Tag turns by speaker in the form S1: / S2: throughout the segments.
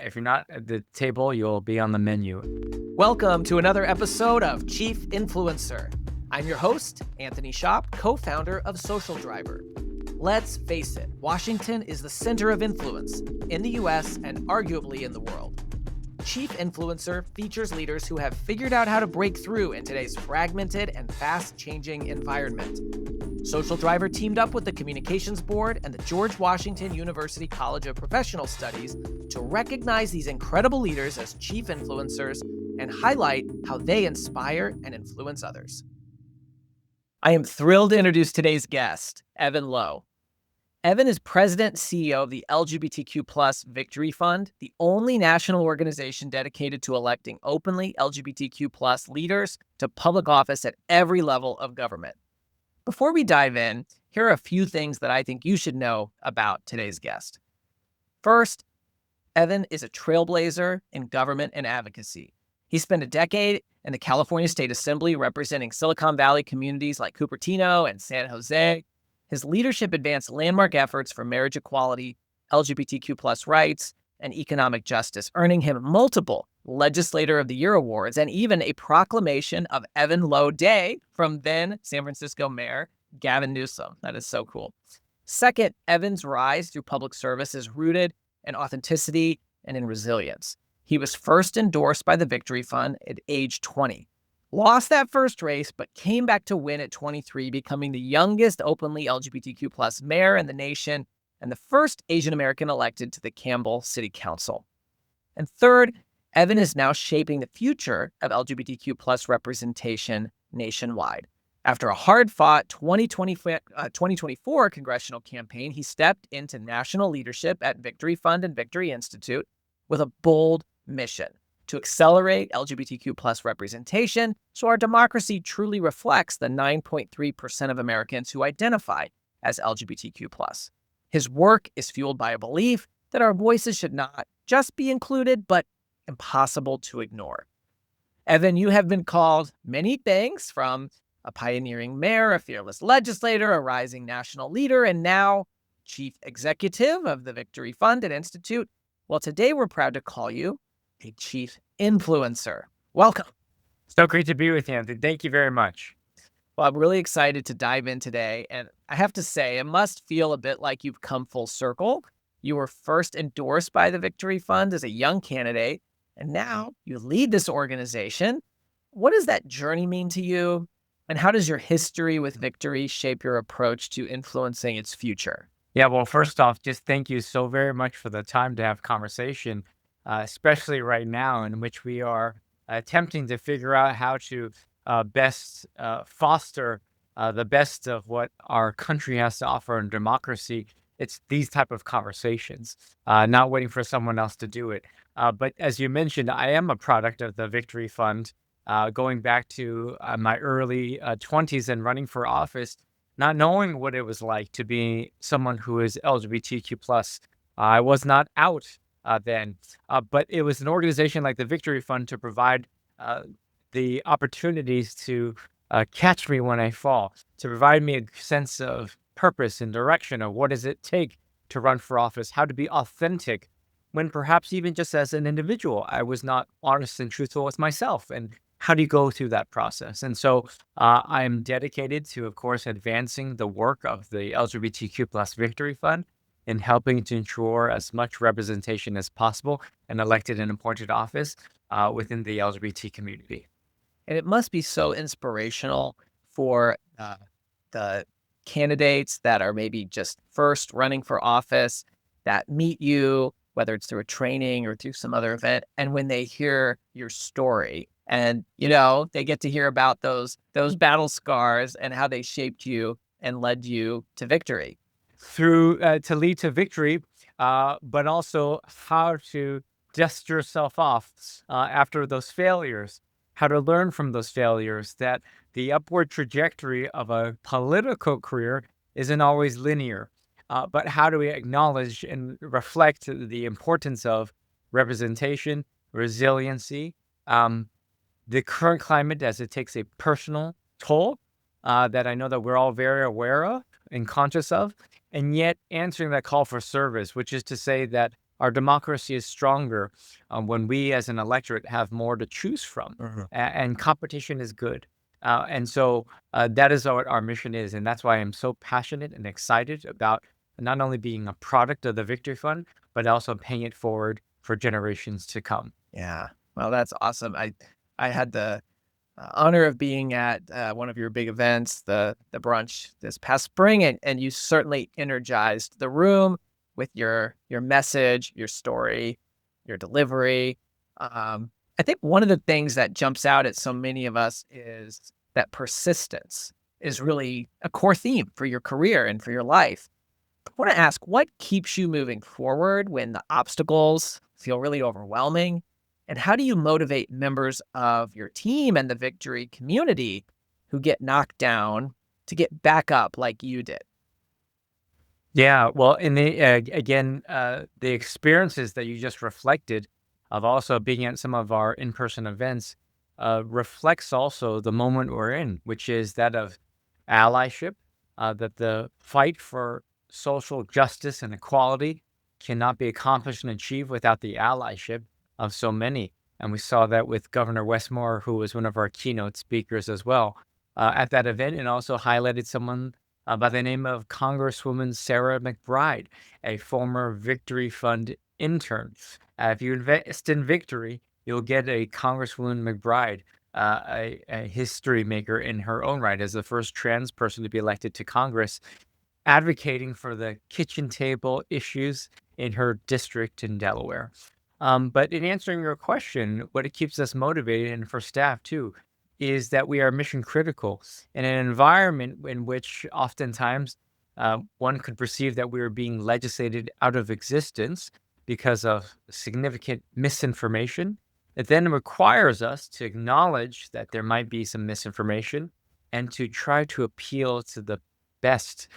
S1: If you're not at the table, you'll be on the menu.
S2: Welcome to another episode of Chief Influencer. I'm your host, Anthony Shop, co-founder of Social Driver. Let's face it, Washington is the center of influence in the US and arguably in the world. Chief Influencer features leaders who have figured out how to break through in today's fragmented and fast-changing environment. Social Driver teamed up with the Communications Board and the George Washington University College of Professional Studies to recognize these incredible leaders as chief influencers and highlight how they inspire and influence others. I am thrilled to introduce today's guest, Evan Lowe. Evan is president and CEO of the LGBTQ Victory Fund, the only national organization dedicated to electing openly LGBTQ leaders to public office at every level of government. Before we dive in, here are a few things that I think you should know about today's guest. First, Evan is a trailblazer in government and advocacy. He spent a decade in the California State Assembly representing Silicon Valley communities like Cupertino and San Jose. His leadership advanced landmark efforts for marriage equality, LGBTQ rights, and economic justice, earning him multiple Legislator of the Year awards and even a proclamation of Evan Lowe Day from then San Francisco Mayor Gavin Newsom. That is so cool. Second, Evan's rise through public service is rooted in authenticity and in resilience. He was first endorsed by the Victory Fund at age 20. Lost that first race, but came back to win at 23, becoming the youngest openly LGBTQ mayor in the nation and the first Asian American elected to the Campbell City Council. And third, Evan is now shaping the future of LGBTQ representation nationwide. After a hard-fought 2024 congressional campaign, he stepped into national leadership at Victory Fund and Victory Institute with a bold mission to accelerate LGBTQ representation so our democracy truly reflects the 9.3% of Americans who identify as LGBTQ+. His work is fueled by a belief that our voices should not just be included, but impossible to ignore. Evan, you have been called many things, from a pioneering mayor, a fearless legislator, a rising national leader, and now chief executive of the Victory Fund and Institute. Well, today we're proud to call you a chief influencer. Welcome.
S1: So great to be with you, Anthony. Thank you very much.
S2: Well, I'm really excited to dive in today, and I have to say, it must feel a bit like you've come full circle. You were first endorsed by the Victory Fund as a young candidate, and now you lead this organization. What does that journey mean to you? And how does your history with Victory shape your approach to influencing its future?
S1: Yeah, well, first off, just thank you so very much for the time to have conversation, especially right now in which we are attempting to figure out how to best foster the best of what our country has to offer in democracy. It's these type of conversations, not waiting for someone else to do it. But as you mentioned, I am a product of the Victory Fund, going back to my early 20s and running for office, not knowing what it was like to be someone who is LGBTQ+. I was not out then, but it was an organization like the Victory Fund to provide the opportunities to catch me when I fall, to provide me a sense of purpose and direction of what does it take to run for office, how to be authentic when perhaps even just as an individual, I was not honest and truthful with myself. And how do you go through that process? And so I'm dedicated to, of course, advancing the work of the LGBTQ Victory Fund and helping to ensure as much representation as possible in elected and appointed office within the LGBT community.
S2: And it must be so inspirational for the candidates that are maybe just first running for office that meet you, whether it's through a training or through some other event, and when they hear your story and, they get to hear about those battle scars and how they shaped you and led you to victory.
S1: To lead to victory, but also how to dust yourself off after those failures, how to learn from those failures, that the upward trajectory of a political career isn't always linear, but how do we acknowledge and reflect the importance of representation, resiliency, the current climate as it takes a personal toll that I know that we're all very aware of and conscious of, and yet answering that call for service, which is to say that our democracy is stronger when we as an electorate have more to choose from, and competition is good. And so that is what our mission is. And that's why I'm so passionate and excited about not only being a product of the Victory Fund, but also paying it forward for generations to come.
S2: Yeah. Well, that's awesome. I had the honor of being at one of your big events, the brunch this past spring, and you certainly energized the room with your message, your story, your delivery. I think one of the things that jumps out at so many of us is that persistence is really a core theme for your career and for your life. I want to ask, what keeps you moving forward when the obstacles feel really overwhelming? And how do you motivate members of your team and the victory community who get knocked down to get back up like you did?
S1: Yeah, well, the experiences that you just reflected of also being at some of our in-person events reflects also the moment we're in, which is that of allyship, that the fight for social justice and equality cannot be accomplished and achieved without the allyship of so many. And we saw that with Governor Westmore, who was one of our keynote speakers as well at that event, and also highlighted someone by the name of Congresswoman Sarah McBride, a former Victory Fund intern. If you invest in Victory, you'll get a Congresswoman McBride, a history maker in her own right, as the first trans person to be elected to Congress, advocating for the kitchen table issues in her district in Delaware. But in answering your question, what it keeps us motivated, and for staff too, is that we are mission critical in an environment in which oftentimes one could perceive that we are being legislated out of existence because of significant misinformation. It then requires us to acknowledge that there might be some misinformation and to try to appeal to the best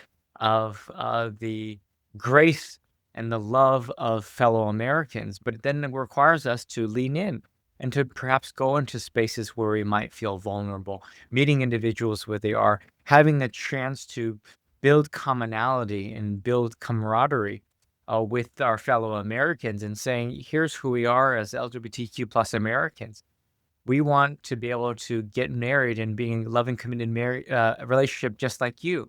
S1: of the grace and the love of fellow Americans. But then it requires us to lean in and to perhaps go into spaces where we might feel vulnerable, meeting individuals where they are, having a chance to build commonality and build camaraderie with our fellow Americans, and saying, here's who we are as LGBTQ plus Americans. We want to be able to get married and be in loving, committed relationship just like you.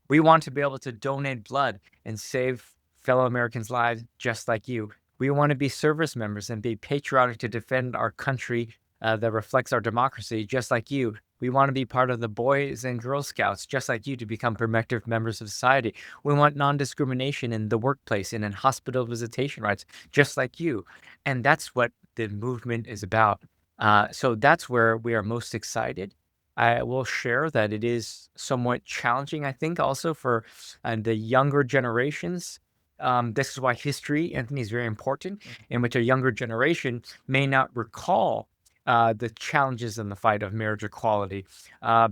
S1: We want to be able to donate blood and save fellow Americans' lives just like you. We want to be service members and be patriotic to defend our country that reflects our democracy just like you. We want to be part of the Boys and Girl Scouts just like you to become productive members of society. We want non-discrimination in the workplace and in hospital visitation rights just like you. And that's what the movement is about. So that's where we are most excited. I will share that it is somewhat challenging, I think, also for the younger generations. This is why history, Anthony, is very important, in which a younger generation may not recall the challenges in the fight of marriage equality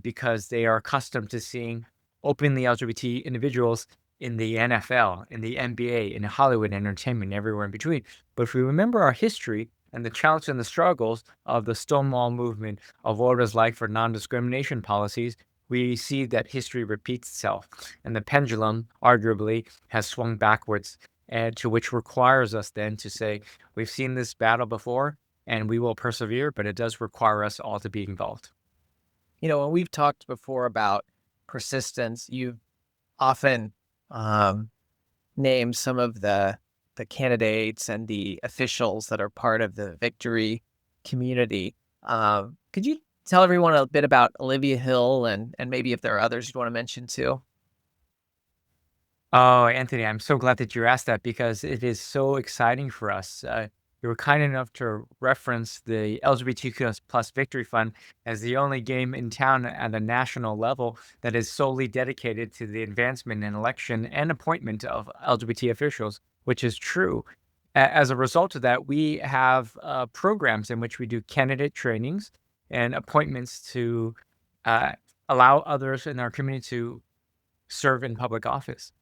S1: because they are accustomed to seeing openly LGBT individuals in the NFL, in the NBA, in Hollywood entertainment, everywhere in between. But if we remember our history and the challenge and the struggles of the Stonewall movement, of what it was like for non-discrimination policies, we see that history repeats itself, and the pendulum arguably has swung backwards, and to which requires us then to say, we've seen this battle before and we will persevere, but it does require us all to be involved.
S2: You know, when we've talked before about persistence, you've often named some of the candidates and the officials that are part of the victory community. Could you tell everyone a bit about Olivia Hill and maybe if there are others you'd want to mention too?
S1: Oh, Anthony, I'm so glad that you asked that because it is so exciting for us. You were kind enough to reference the LGBTQ plus Victory Fund as the only game in town at a national level that is solely dedicated to the advancement and election and appointment of LGBT officials, which is true. As a result of that, we have programs in which we do candidate trainings and appointments to uh, allow others in our community to serve in public office.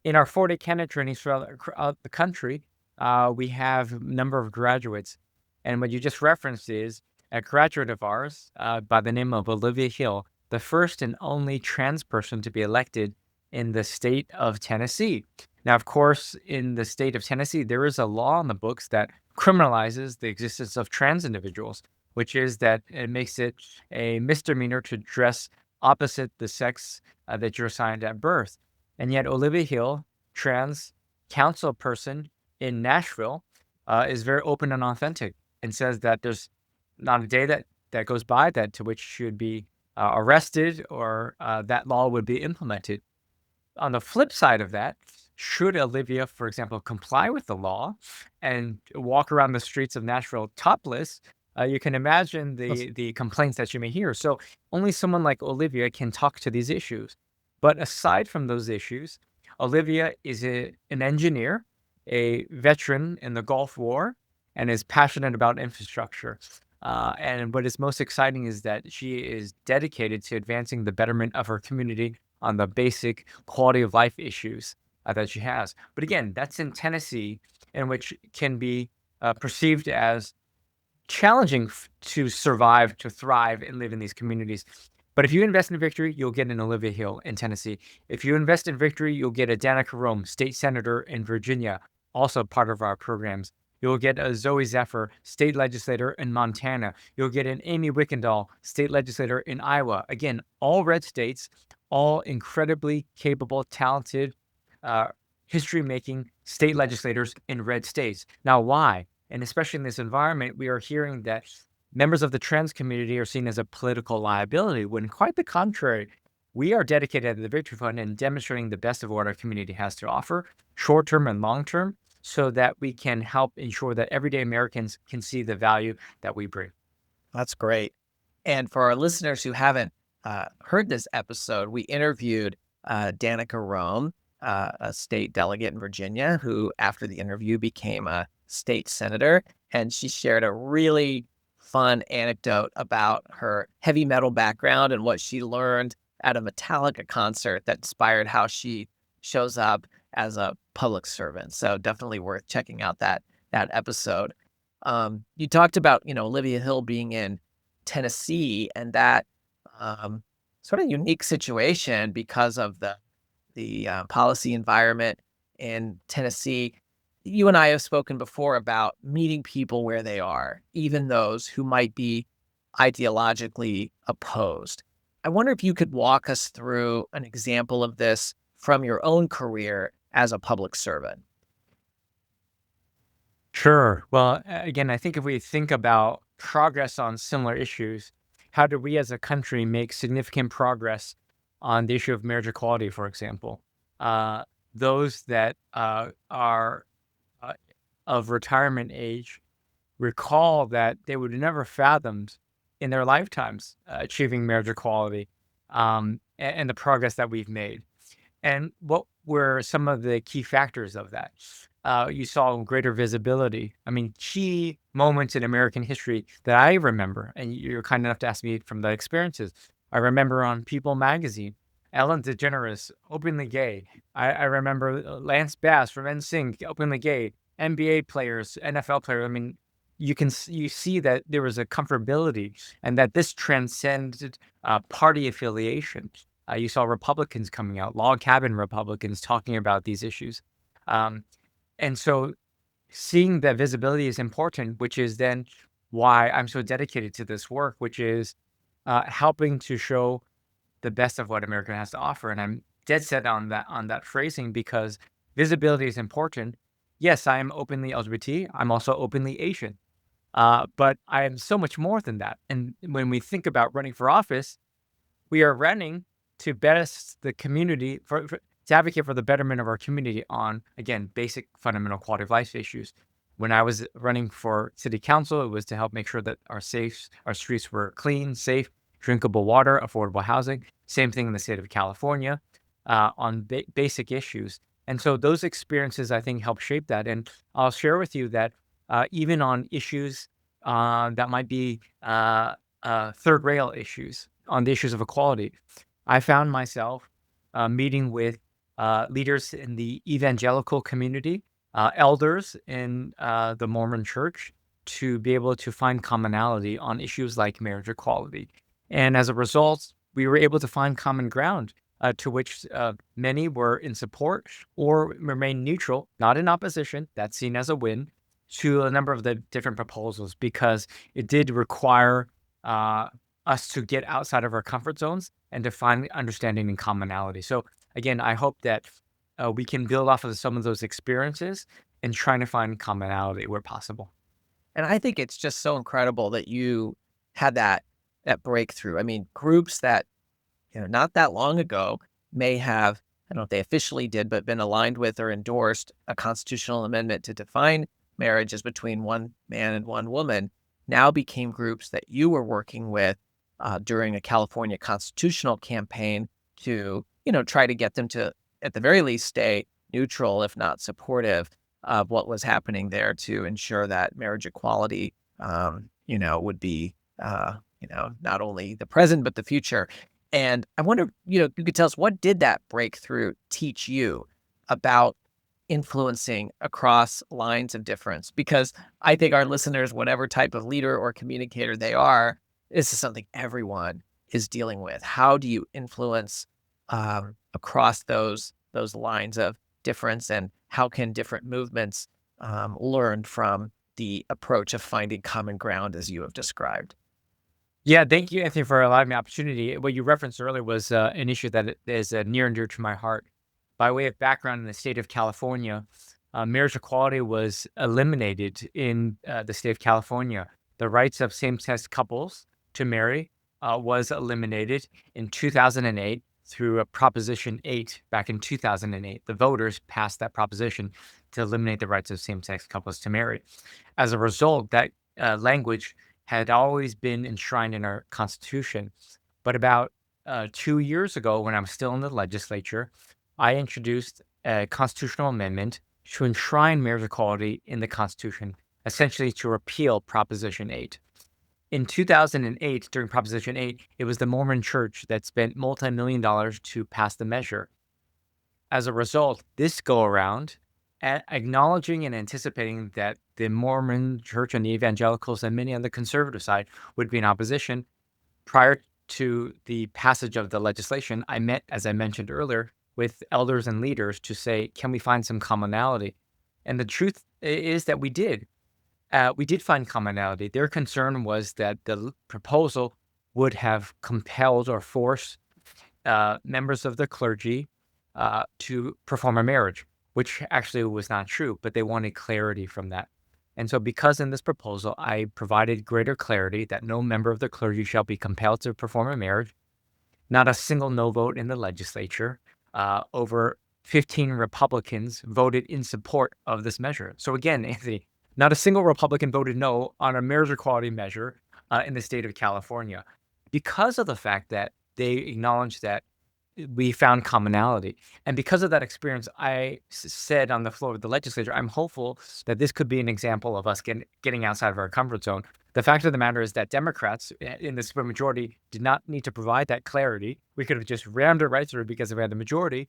S1: In our 4-day candidate trainings throughout the country, we have a number of graduates. And what you just referenced is a graduate of ours by the name of Olivia Hill, the first and only trans person to be elected in the state of Tennessee. Now, of course, in the state of Tennessee, there is a law on the books that criminalizes the existence of trans individuals, which is that it makes it a misdemeanor to dress opposite the sex that you're assigned at birth. And yet, Olivia Hill, trans council person in Nashville, is very open and authentic and says that there's not a day that goes by that to which she would be arrested or that law would be implemented. On the flip side of that, should Olivia, for example, comply with the law and walk around the streets of Nashville topless, you can imagine the complaints that you may hear. So only someone like Olivia can talk to these issues. But aside from those issues, Olivia is an engineer, a veteran in the Gulf War, and is passionate about infrastructure. And what is most exciting is that she is dedicated to advancing the betterment of her community on the basic quality of life issues that she has. But again, that's in Tennessee, in which can be perceived as challenging to survive, to thrive, and live in these communities. But if you invest in Victory, you'll get an Olivia Hill in Tennessee. If you invest in Victory, you'll get a Danica Rome, state senator in Virginia, also part of our programs. You'll get a Zoe Zephyr, state legislator in Montana. You'll get an Amy Wickendall, state legislator in Iowa. Again, all red states, all incredibly capable, talented, history-making state legislators in red states. Now, why? And especially in this environment, we are hearing that members of the trans community are seen as a political liability, when quite the contrary, we are dedicated to the Victory Fund and demonstrating the best of what our community has to offer, short-term and long-term, so that we can help ensure that everyday Americans can see the value that we bring.
S2: That's great. And for our listeners who haven't heard this episode, we interviewed Danica Rome, a state delegate in Virginia, who after the interview became a state senator. And she shared a really fun anecdote about her heavy metal background and what she learned at a Metallica concert that inspired how she shows up as a public servant. So definitely worth checking out that episode. You talked about, Olivia Hill being in Tennessee and that sort of unique situation because of the policy environment in Tennessee. You and I have spoken before about meeting people where they are, even those who might be ideologically opposed. I wonder if you could walk us through an example of this from your own career as a public servant.
S1: Sure. Well, again, I think if we think about progress on similar issues, how do we as a country make significant progress on the issue of marriage equality, for example? Those that are of retirement age recall that they would have never fathomed in their lifetimes achieving marriage equality and the progress that we've made. And what were some of the key factors of that? You saw greater visibility. I mean, key moments in American history that I remember, and you're kind enough to ask me from the experiences. I remember on People magazine, Ellen DeGeneres, openly gay. I remember Lance Bass from NSYNC, openly gay. NBA players, NFL players. I mean, you see that there was a comfortability and that this transcended party affiliation. You saw Republicans coming out, log cabin Republicans talking about these issues. And so seeing that visibility is important, which is then why I'm so dedicated to this work, which is helping to show the best of what America has to offer. And I'm dead set on that phrasing because visibility is important. Yes, I am openly LGBT. I'm also openly Asian. But I am so much more than that. And when we think about running for office, we are running to best the community, to advocate for the betterment of our community on, again, basic fundamental quality of life issues. When I was running for city council, it was to help make sure that our streets were clean, safe, drinkable water, affordable housing. Same thing in the state of California on basic issues. And so those experiences, I think, help shape that. And I'll share with you that even on issues that might be third rail issues, on the issues of equality, I found myself meeting with leaders in the evangelical community, elders in the Mormon church, to be able to find commonality on issues like marriage equality. And as a result, we were able to find common ground to which many were in support or remain neutral, not in opposition. That's seen as a win to a number of the different proposals because it did require uh, us to get outside of our comfort zones and to find understanding and commonality. So again, I hope that we can build off of some of those experiences and trying to find commonality where possible.
S2: And I think it's just so incredible that you had that breakthrough. I mean, groups that, not that long ago may have, I don't know if they officially did, but been aligned with or endorsed a constitutional amendment to define marriage as between one man and one woman, now became groups that you were working with during a California constitutional campaign to, try to get them to, at the very least, stay neutral, if not supportive of what was happening there to ensure that marriage equality, would be, not only the present, but the future. And I wonder, you could tell us, what did that breakthrough teach you about influencing across lines of difference? Because I think our listeners, whatever type of leader or communicator they are, this is something everyone is dealing with. How do you influence across those lines of difference, and how can different movements learn from the approach of finding common ground as you have described?
S1: Yeah, thank you, Anthony, for allowing me opportunity. What you referenced earlier was an issue that is near and dear to my heart. By way of background, in the state of California, marriage equality was eliminated in the state of California. The rights of same-sex couples to marry was eliminated in 2008 through a Proposition 8 back in 2008. The voters passed that proposition to eliminate the rights of same-sex couples to marry. As a result, that language had always been enshrined in our Constitution. But about 2 years ago, when I was still in the legislature, I introduced a constitutional amendment to enshrine marriage equality in the Constitution, essentially to repeal Proposition 8. In 2008, during Proposition 8, it was the Mormon Church that spent multi-million dollars to pass the measure. As a result, this go around, acknowledging and anticipating that the Mormon Church and the evangelicals and many on the conservative side would be in opposition, prior to the passage of the legislation, I met, as I mentioned earlier, with elders and leaders to say, can we find some commonality? And the truth is that we did. We did find commonality. Their concern was that the proposal would have compelled or forced members of the clergy to perform a marriage, which actually was not true, but they wanted clarity from that. And so, because in this proposal, I provided greater clarity that no member of the clergy shall be compelled to perform a marriage, not a single no vote in the legislature. Over 15 Republicans voted in support of this measure. So, again, Anthony, not a single Republican voted no on a marriage equality measure in the state of California because of the fact that they acknowledged that we found commonality. And because of that experience, I said on the floor of the legislature, I'm hopeful that this could be an example of us getting outside of our comfort zone. The fact of the matter is that Democrats in the supermajority did not need to provide that clarity. We could have just rammed it right through because we had the majority.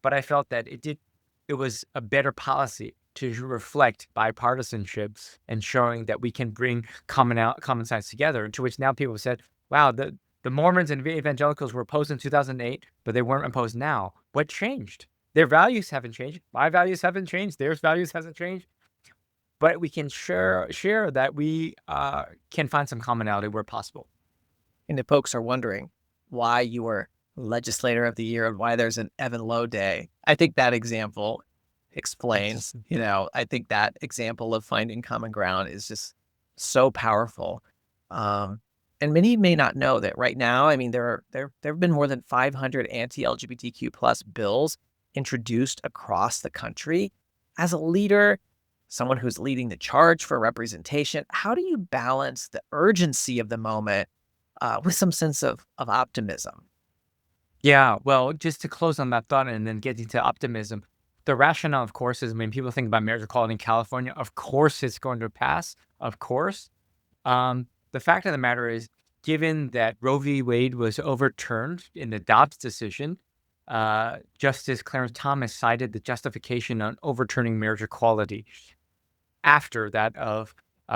S1: But I felt that it was a better policy to reflect bipartisanship and showing that we can bring common sense together. To which now people have said, wow, the Mormons and evangelicals were opposed in 2008, but they weren't opposed now. What changed? Their values haven't changed. My values haven't changed. Their values hasn't changed. But we can share that we can find some commonality where possible.
S2: And if folks are wondering why you were legislator of the year and why there's an Evan Lowe Day, I think that example explains, I think that example of finding common ground is just so powerful. And many may not know that right now, I mean, there have been more than 500 anti-LGBTQ plus bills introduced across the country. As a leader, someone who's leading the charge for representation, how do you balance the urgency of the moment with some sense of optimism?
S1: Yeah, well, just to close on that thought and then get into optimism, the rationale, of course, is when people think about marriage equality in California, of course it's going to pass, of course. The fact of the matter is, given that Roe v. Wade was overturned in the Dobbs decision, Justice Clarence Thomas cited the justification on overturning marriage equality after that of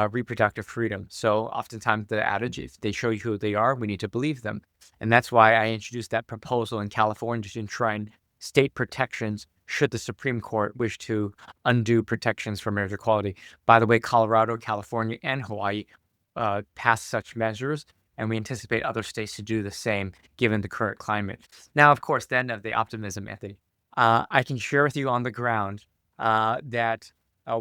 S1: reproductive freedom. So oftentimes the adage, if they show you who they are, we need to believe them. And that's why I introduced that proposal in California to enshrine state protections should the Supreme Court wish to undo protections for marriage equality. By the way, Colorado, California, and Hawaii passed such measures, and we anticipate other states to do the same given the current climate. Now, of course, then of the optimism, Anthony, I can share with you on the ground that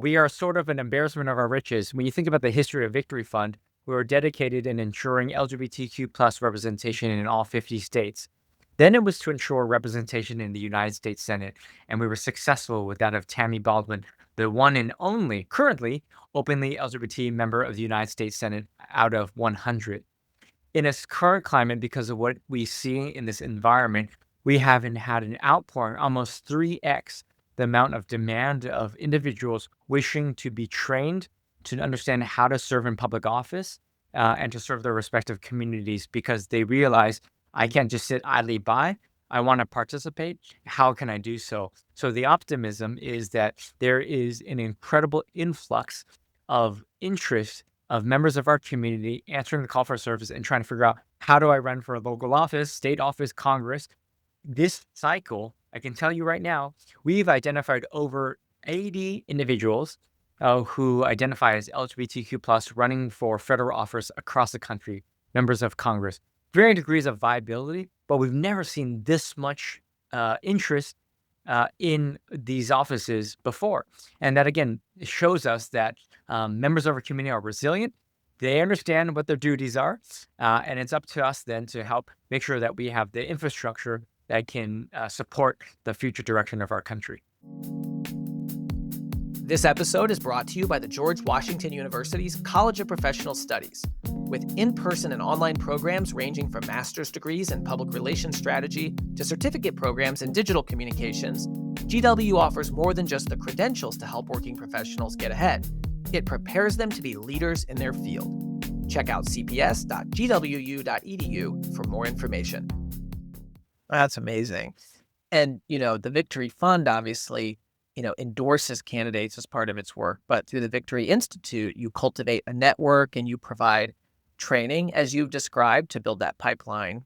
S1: we are sort of an embarrassment of our riches. When you think about the history of Victory Fund, we were dedicated in ensuring LGBTQ plus representation in all 50 states. Then it was to ensure representation in the United States Senate, and we were successful with that of Tammy Baldwin, the one and only currently openly LGBT member of the United States Senate out of 100. In its current climate, because of what we see in this environment, we haven't had an outpouring, almost 3x the amount of demand of individuals wishing to be trained to understand how to serve in public office and to serve their respective communities because they realize I can't just sit idly by. I want to participate. How can I do so? So the optimism is that there is an incredible influx of interest of members of our community answering the call for service and trying to figure out how do I run for a local office, state office, Congress. This cycle, I can tell you right now, we've identified over 80 individuals who identify as LGBTQ plus running for federal office across the country, members of Congress. Varying degrees of viability, but we've never seen this much interest in these offices before. And that, again, shows us that members of our community are resilient. They understand what their duties are. And it's up to us then to help make sure that we have the infrastructure that can support the future direction of our country.
S2: This episode is brought to you by the George Washington University's College of Professional Studies. With in-person and online programs ranging from master's degrees in public relations strategy to certificate programs in digital communications, GW offers more than just the credentials to help working professionals get ahead. It prepares them to be leaders in their field. Check out cps.gwu.edu for more information. That's amazing. And, the Victory Fund obviously endorses candidates as part of its work, but through the Victory Institute, you cultivate a network and you provide training, as you've described, to build that pipeline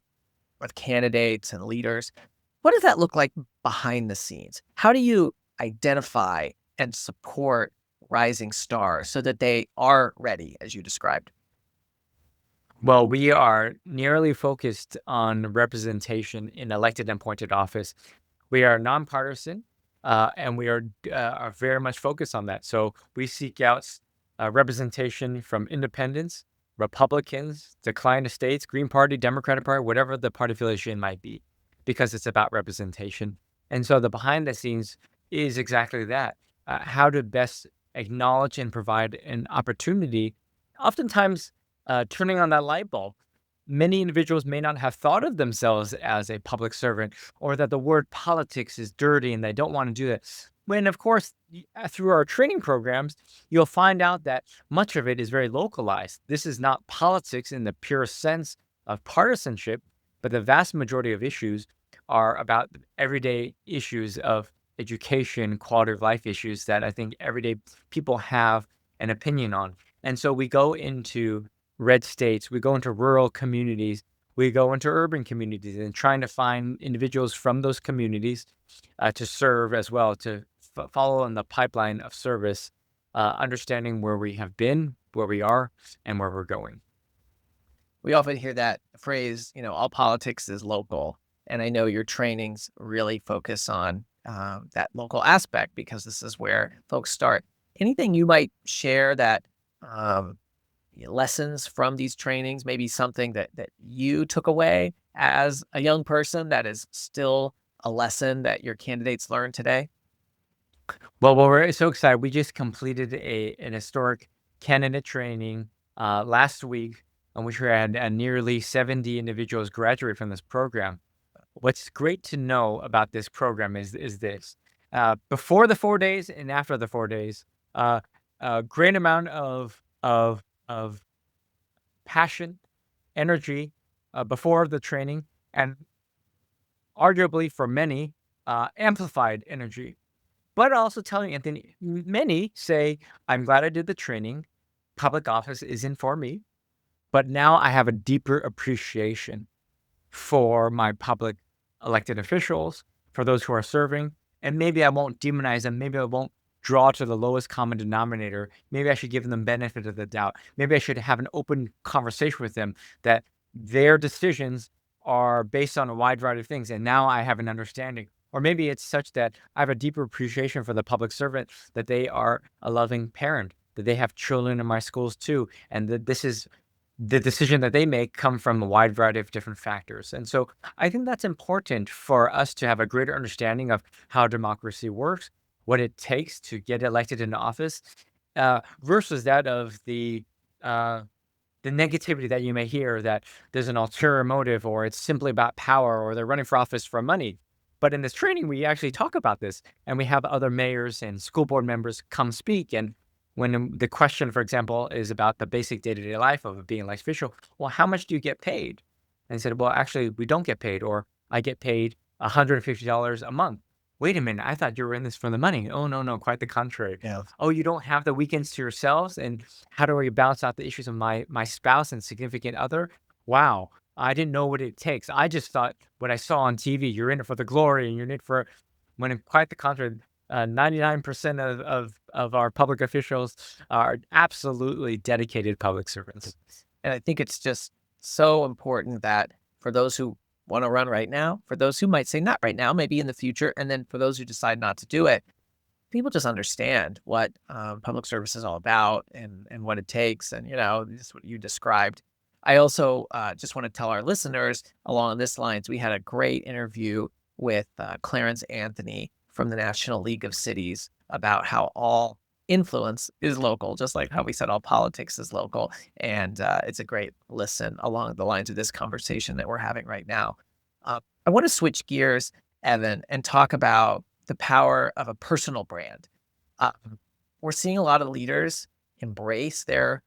S2: with candidates and leaders. What does that look like behind the scenes? How do you identify and support rising stars so that they are ready, as you described?
S1: Well, we are nearly focused on representation in elected and appointed office. We are nonpartisan, and we are very much focused on that. So we seek out representation from independents, Republicans, declined states, Green Party, Democratic Party, whatever the party affiliation might be, because it's about representation. And so the behind the scenes is exactly that. How to best acknowledge and provide an opportunity, oftentimes turning on that light bulb. Many individuals may not have thought of themselves as a public servant or that the word politics is dirty and they don't want to do that. When, of course, through our training programs, you'll find out that much of it is very localized. This is not politics in the pure sense of partisanship, but the vast majority of issues are about everyday issues of education, quality of life issues that I think everyday people have an opinion on. And so we go into red states, we go into rural communities, we go into urban communities and trying to find individuals from those communities to serve as well, to follow in the pipeline of service, understanding where we have been, where we are, and where we're going.
S2: We often hear that phrase, all politics is local. And I know your trainings really focus on that local aspect because this is where folks start. Anything you might share that lessons from these trainings, maybe something that you took away as a young person that is still a lesson that your candidates learn today?
S1: Well, we're so excited. We just completed an historic candidate training last week, in which we had nearly 70 individuals graduate from this program. What's great to know about this program is this: before the 4 days and after the 4 days, a great amount of passion, energy before the training, and arguably for many, amplified energy. But also telling Anthony, many say, I'm glad I did the training. public office isn't for me, but now I have a deeper appreciation for my public elected officials, for those who are serving, and maybe I won't demonize them. Maybe I won't draw to the lowest common denominator. Maybe I should give them benefit of the doubt. Maybe I should have an open conversation with them that their decisions are based on a wide variety of things. And now I have an understanding. Or maybe it's such that I have a deeper appreciation for the public servant, that they are a loving parent, that they have children in my schools too, and that this is the decision that they make come from a wide variety of different factors. And so I think that's important for us to have a greater understanding of how democracy works, what it takes to get elected into office, versus that of uh, the negativity that you may hear that there's an ulterior motive or it's simply about power or they're running for office for money. But in this training, we actually talk about this and we have other mayors and school board members come speak. And when the question, for example, is about the basic day-to-day life of being elected official, well, how much do you get paid? And they said, well, actually, we don't get paid, or I get paid $150 a month. Wait a minute, I thought you were in this for the money. Oh, no, no, quite the contrary.
S2: Yeah.
S1: Oh, you don't have the weekends to yourselves? And how do we balance out the issues of my spouse and significant other? Wow, I didn't know what it takes. I just thought what I saw on TV, you're in it for the glory and you're in it for, when in quite the contrary, 99% of our public officials are absolutely dedicated public servants.
S2: And I think it's just so important that for those who want to run right now, for those who might say not right now, maybe in the future, and then for those who decide not to do it, people just understand what public service is all about and what it takes. And, just what you described. I also just want to tell our listeners along this lines, we had a great interview with Clarence Anthony from the National League of Cities about how all influence is local, just like how we said all politics is local. And it's a great listen along the lines of this conversation that we're having right now. I want to switch gears, Evan, and talk about the power of a personal brand. We're seeing a lot of leaders embrace their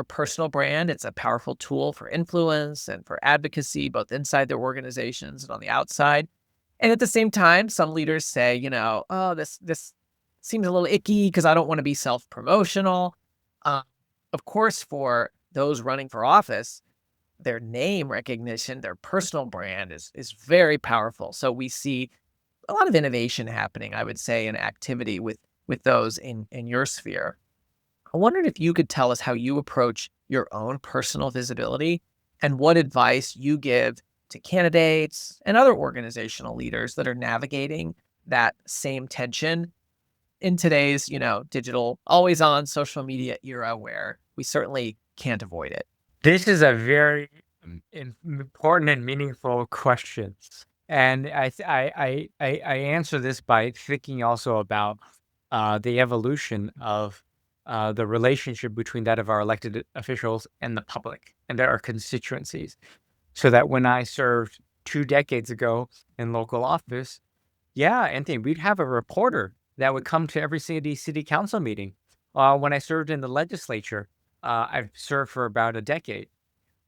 S2: personal brand. It's a powerful tool for influence and for advocacy, both inside their organizations and on the outside. And at the same time, some leaders say, oh, this seems a little icky because I don't want to be self-promotional. Uh, of course, for those running for office, their name recognition, their personal brand is very powerful. So we see a lot of innovation happening, I would say, in activity with those in your sphere. I wondered if you could tell us how you approach your own personal visibility and what advice you give to candidates and other organizational leaders that are navigating that same tension in today's, digital, always on social media era where we certainly can't avoid it.
S1: This is a very important and meaningful question. And I answer this by thinking also about the evolution of the relationship between that of our elected officials and the public and our constituencies. So that when I served 2 decades ago in local office, yeah, Anthony, we'd have a reporter that would come to every city council meeting. When I served in the legislature, I've served for about a decade.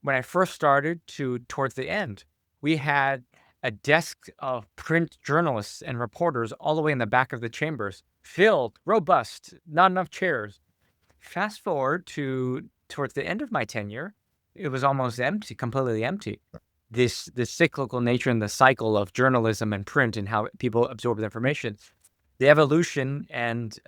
S1: When I first started towards the end, we had a desk of print journalists and reporters all the way in the back of the chambers, filled, robust, not enough chairs. Fast forward towards the end of my tenure, it was almost empty, completely empty. The cyclical nature and the cycle of journalism and print and how people absorb the information, the evolution and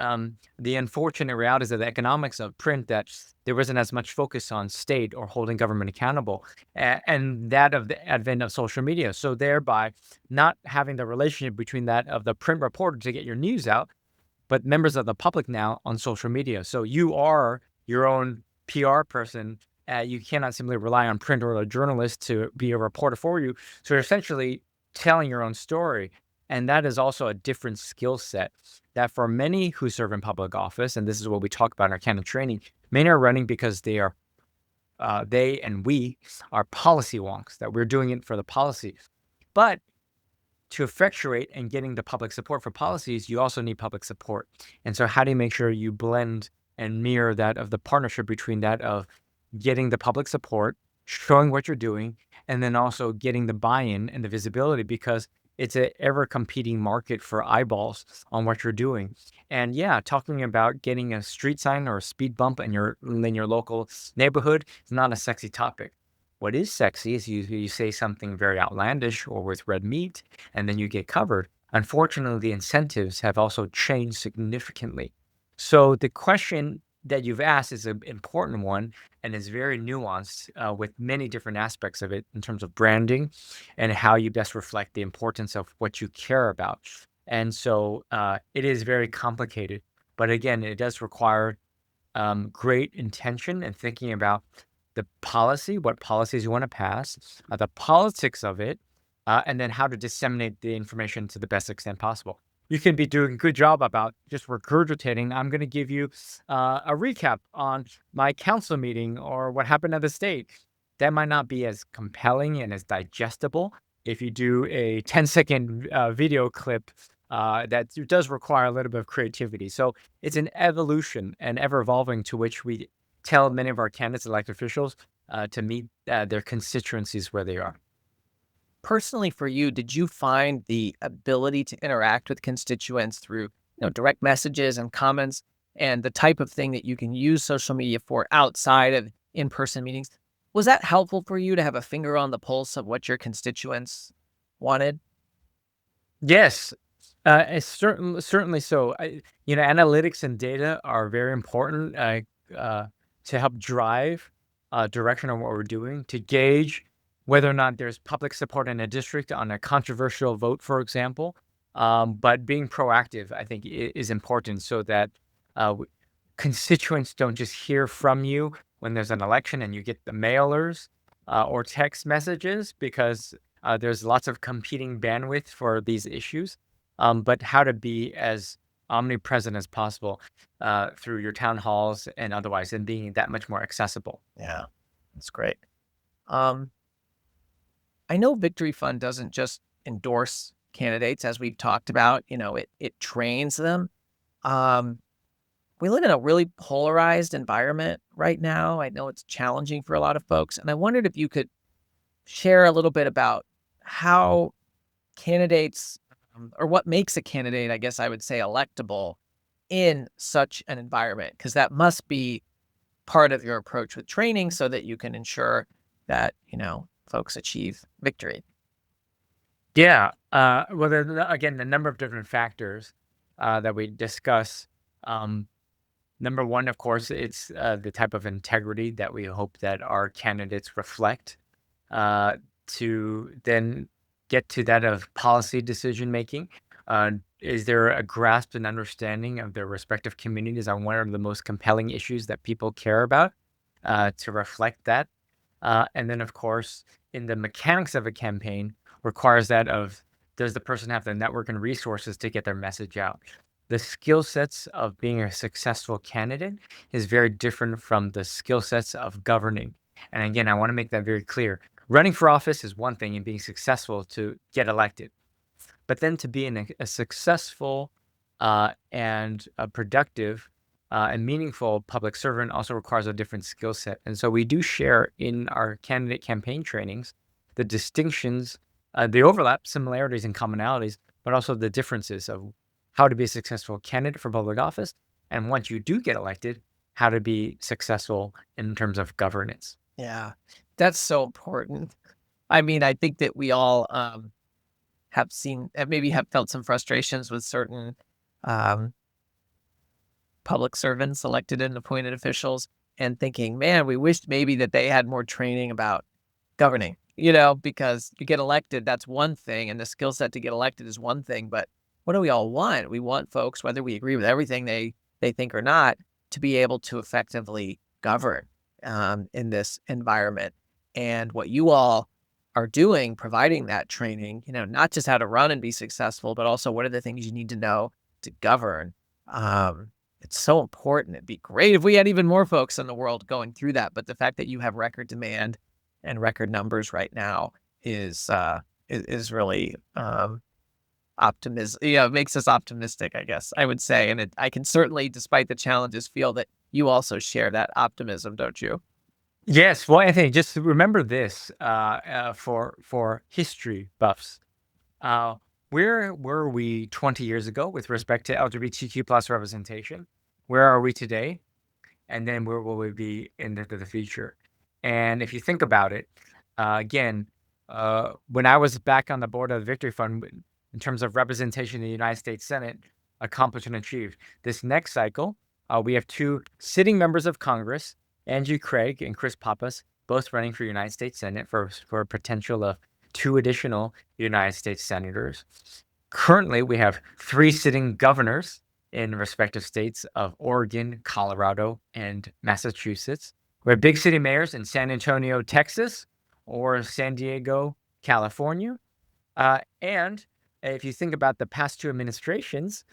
S1: the unfortunate realities of the economics of print, that there wasn't as much focus on state or holding government accountable, and that of the advent of social media. So thereby not having the relationship between that of the print reporter to get your news out, but members of the public now on social media. So you are your own PR person. You cannot simply rely on print or a journalist to be a reporter for you. So you're essentially telling your own story. And that is also a different skill set that for many who serve in public office, and this is what we talk about in our canon training, many are running because they and we are policy wonks, that we're doing it for the policy. But to effectuate and getting the public support for policies, you also need public support. And so how do you make sure you blend and mirror that of the partnership between that of getting the public support, showing what you're doing, and then also getting the buy-in and the visibility? Because it's a ever competing market for eyeballs on what you're doing. And yeah, talking about getting a street sign or a speed bump in your local neighborhood is not a sexy topic. What is sexy is you say something very outlandish or with red meat, and then you get covered. Unfortunately, the incentives have also changed significantly. So the question that you've asked is an important one and is very nuanced with many different aspects of it in terms of branding and how you best reflect the importance of what you care about. And so it is very complicated. But again, it does require great intention and thinking about the policy, what policies you want to pass, the politics of it, and then how to disseminate the information to the best extent possible. You can be doing a good job about just regurgitating. I'm going to give you a recap on my council meeting or what happened at the state. That might not be as compelling and as digestible if you do a 10-second video clip that does require a little bit of creativity. So it's an evolution and ever evolving to which we tell many of our candidates, elected officials, to meet their constituencies where they are.
S2: Personally, for you, did you find the ability to interact with constituents through, direct messages and comments and the type of thing that you can use social media for outside of in-person meetings? Was that helpful for you to have a finger on the pulse of what your constituents wanted?
S1: Yes, it's certainly so. Analytics and data are very important to help drive direction on what we're doing, to gauge whether or not there's public support in a district on a controversial vote, for example. But being proactive, I think, is important so that constituents don't just hear from you when there's an election and you get the mailers or text messages because there's lots of competing bandwidth for these issues, but how to be as omnipresent as possible through your town halls and otherwise, and being that much more accessible.
S2: Yeah, that's great. Um, I know Victory Fund doesn't just endorse candidates, as we've talked about. It trains them. Um, we live in a really polarized environment right now. I know it's challenging for a lot of folks, and I wondered if you could share a little bit about how candidates, or what makes a candidate, I guess I would say, electable in such an environment, because that must be part of your approach with training so that you can ensure that, folks achieve victory.
S1: Yeah. Well, there's, again, a number of different factors that we discuss. Number one, of course, it's the type of integrity that we hope that our candidates reflect to then get to that of policy decision making. Is there a grasp and understanding of their respective communities on what are the most compelling issues that people care about to reflect that? And then, of course, in the mechanics of a campaign, requires that of does the person have the network and resources to get their message out? The skill sets of being a successful candidate is very different from the skill sets of governing. And again, I want to make that very clear. Running for office is one thing and being successful to get elected. But then to be a successful and a productive and meaningful public servant also requires a different skill set. And so we do share in our candidate campaign trainings the distinctions, the overlap, similarities, and commonalities, but also the differences of how to be a successful candidate for public office. And once you do get elected, how to be successful in terms of governance.
S2: Yeah, that's so important. I mean, I think that we all maybe have felt some frustrations with certain public servants, elected and appointed officials, and thinking, man, we wished maybe that they had more training about governing, because you get elected, that's one thing, and the skill set to get elected is one thing, but what do we all want? We want folks, whether we agree with everything they think or not, to be able to effectively govern in this environment. And what you all are doing, providing that training, not just how to run and be successful, but also what are the things you need to know to govern. It's so important. It'd be great if we had even more folks in the world going through that. But the fact that you have record demand and record numbers right now is really optimism. It makes us optimistic, I guess I would say. And I can certainly, despite the challenges, feel that you also share that optimism, don't you?
S1: Yes. Well, Anthony, just remember this for history buffs. Where were we 20 years ago with respect to LGBTQ plus representation? Where are we today? And then where will we be into the future? And if you think about it, again, when I was back on the board of the Victory Fund, in terms of representation in the United States Senate, accomplished and achieved. This next cycle, we have two sitting members of Congress, Andrew Craig and Chris Pappas, both running for United States Senate for a potential of 2 additional United States senators. Currently, we have 3 sitting governors in respective states of Oregon, Colorado, and Massachusetts. We have big city mayors in San Antonio, Texas, or San Diego, California. And if you think about the past 2 administrations,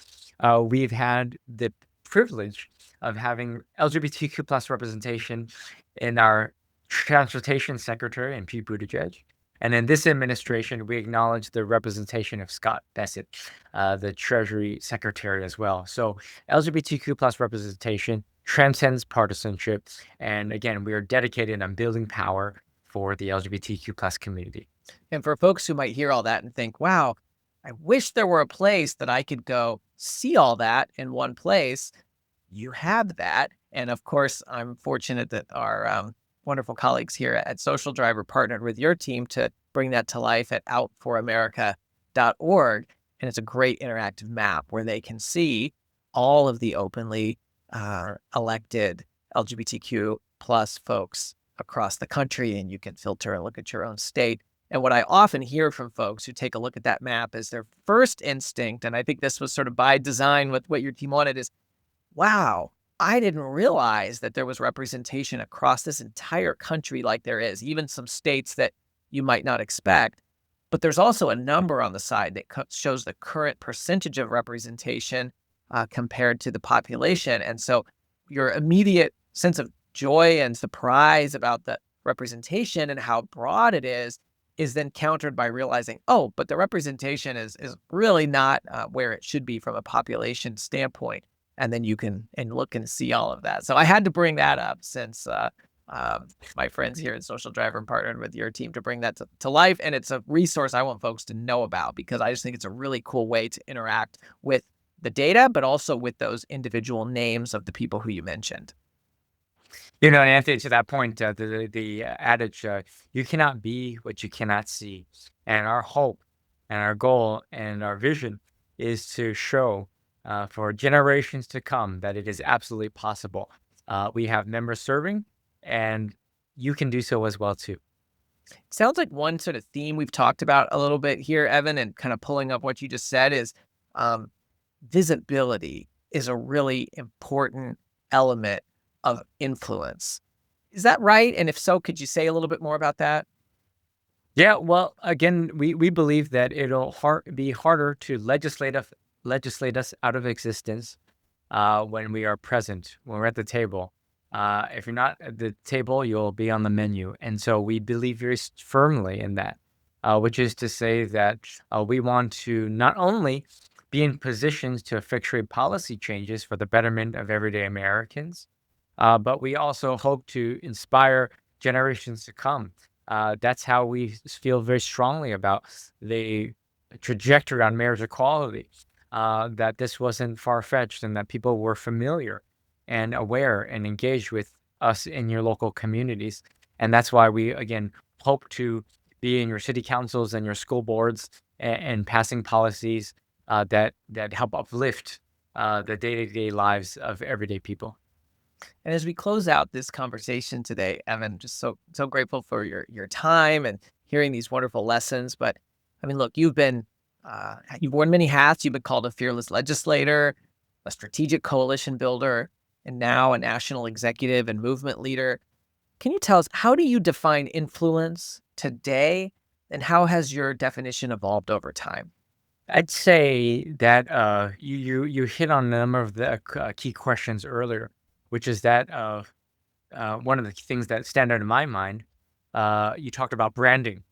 S1: we've had the privilege of having LGBTQ plus representation in our transportation secretary and Pete Buttigieg. And in this administration, we acknowledge the representation of Scott Bessent, the Treasury Secretary as well. So LGBTQ plus representation transcends partisanship. And again, we are dedicated on building power for the LGBTQ plus community.
S2: And for folks who might hear all that and think, wow, I wish there were a place that I could go see all that in one place, you have that. And of course, I'm fortunate that our wonderful colleagues here at Social Driver partnered with your team to bring that to life at outforamerica.org. And it's a great interactive map where they can see all of the openly elected LGBTQ plus folks across the country, and you can filter and look at your own state. And what I often hear from folks who take a look at that map is their first instinct, and I think this was sort of by design with what your team wanted, is, wow, I didn't realize that there was representation across this entire country like there is, even some states that you might not expect. But there's also a number on the side that shows the current percentage of representation compared to the population. And so your immediate sense of joy and surprise about the representation and how broad it is then countered by realizing, oh, but the representation is really not where it should be from a population standpoint. And then you can look and see all of that. So I had to bring that up since my friends here at Social Driver partnered with your team to bring that to life. And it's a resource I want folks to know about because I just think it's a really cool way to interact with the data, but also with those individual names of the people who you mentioned.
S1: You know, Anthony, to that point, the adage, you cannot be what you cannot see. And our hope and our goal and our vision is to show for generations to come that it is absolutely possible. We have members serving, and you can do so as well, too.
S2: Sounds like one sort of theme we've talked about a little bit here, Evan, and kind of pulling up what you just said is visibility is a really important element of influence. Is that right? And if so, could you say a little bit more about that?
S1: Yeah, well, again, we believe that it'll be harder to legislate us out of existence when we are present, when we're at the table. If you're not at the table, you'll be on the menu. And so we believe very firmly in that, which is to say that we want to not only be in positions to effectuate policy changes for the betterment of everyday Americans, but we also hope to inspire generations to come. That's how we feel very strongly about the trajectory on marriage equality, that this wasn't far-fetched and that people were familiar and aware and engaged with us in your local communities. And that's why we, again, hope to be in your city councils and your school boards and passing policies that help uplift the day-to-day lives of everyday people.
S2: And as we close out this conversation today, Evan, just so grateful for your time and hearing these wonderful lessons. But I mean, look, you've worn many hats. You've been called a fearless legislator, a strategic coalition builder, and now a national executive and movement leader. Can you tell us, how do you define influence today, and how has your definition evolved over time?
S1: I'd say that you hit on a number of the key questions earlier, which is that one of the things that stand out in my mind. You talked about branding,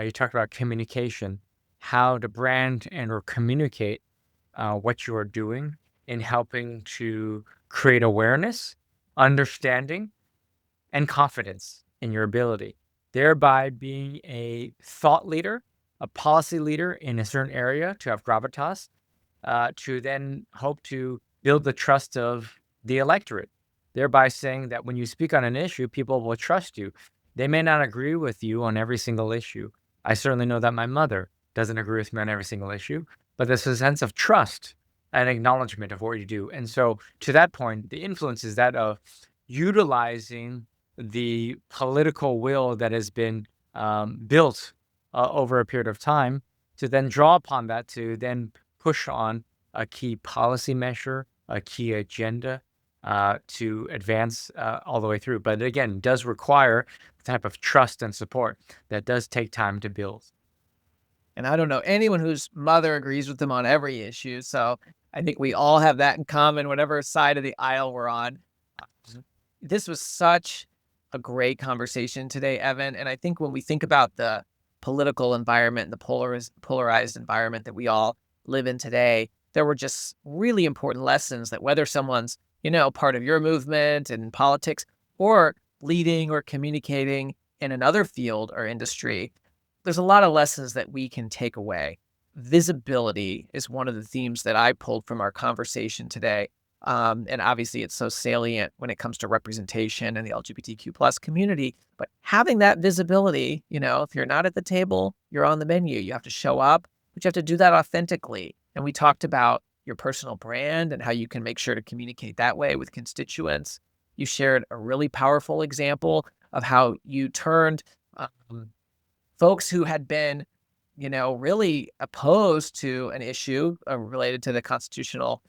S1: you talked about communication, how to brand and or communicate what you are doing in helping to create awareness, understanding, and confidence in your ability, thereby being a thought leader a policy leader in a certain area to have gravitas, to then hope to build the trust of the electorate, thereby saying that when you speak on an issue, people will trust you. They may not agree with you on every single issue. I certainly know that my mother doesn't agree with me on every single issue, but there's a sense of trust and acknowledgement of what you do. And so, to that point, the influence is that of utilizing the political will that has been built over a period of time to then draw upon that to then push on a key policy measure, a key agenda to advance all the way through. But again, does require the type of trust and support that does take time to build.
S2: And I don't know anyone whose mother agrees with them on every issue. So I think we all have that in common, whatever side of the aisle we're on. This was such a great conversation today, Evan. And I think when we think about the political environment and the polarized environment that we all live in today, there were just really important lessons that whether someone's, part of your movement and politics or leading or communicating in another field or industry, there's a lot of lessons that we can take away. Visibility is one of the themes that I pulled from our conversation today. And obviously it's so salient when it comes to representation in the LGBTQ plus community, but having that visibility, if you're not at the table, you're on the menu, you have to show up, but you have to do that authentically. And we talked about your personal brand and how you can make sure to communicate that way with constituents. You shared a really powerful example of how you turned folks who had been, really opposed to an issue related to the constitutional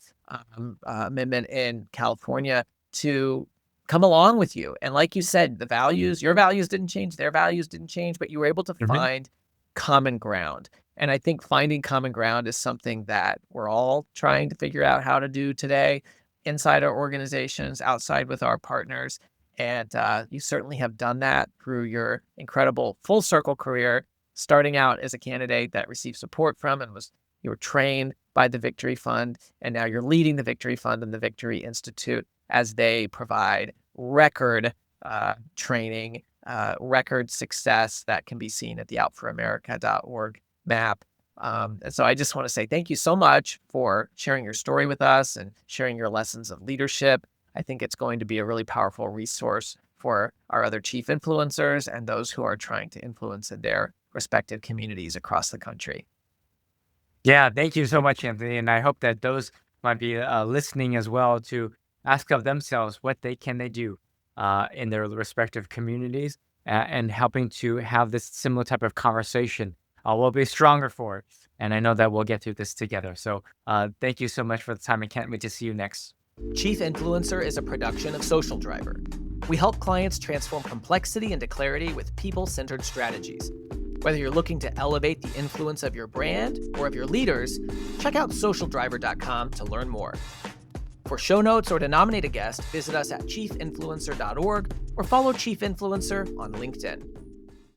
S2: amendment in California to come along with you. And like you said, your values didn't change, their values didn't change, but you were able to find common ground. And I think finding common ground is something that we're all trying to figure out how to do today inside our organizations, outside with our partners. And you certainly have done that through your incredible full circle career, starting out as a candidate that received support from you were trained by the Victory Fund, and now you're leading the Victory Fund and the Victory Institute as they provide record training, record success that can be seen at the outforamerica.org map. And so I just want to say thank you so much for sharing your story with us and sharing your lessons of leadership. I think it's going to be a really powerful resource for our other chief influencers and those who are trying to influence in their respective communities across the country.
S1: Yeah, thank you so much, Anthony. And I hope that those might be listening as well to ask of themselves what they do in their respective communities and helping to have this similar type of conversation. We'll be stronger for it. And I know that we'll get through this together. So thank you so much for the time. I can't wait to see you next.
S2: Chief Influencer is a production of Social Driver. We help clients transform complexity into clarity with people-centered strategies. Whether you're looking to elevate the influence of your brand or of your leaders, check out socialdriver.com to learn more. For show notes or to nominate a guest, visit us at chiefinfluencer.org or follow Chief Influencer on LinkedIn.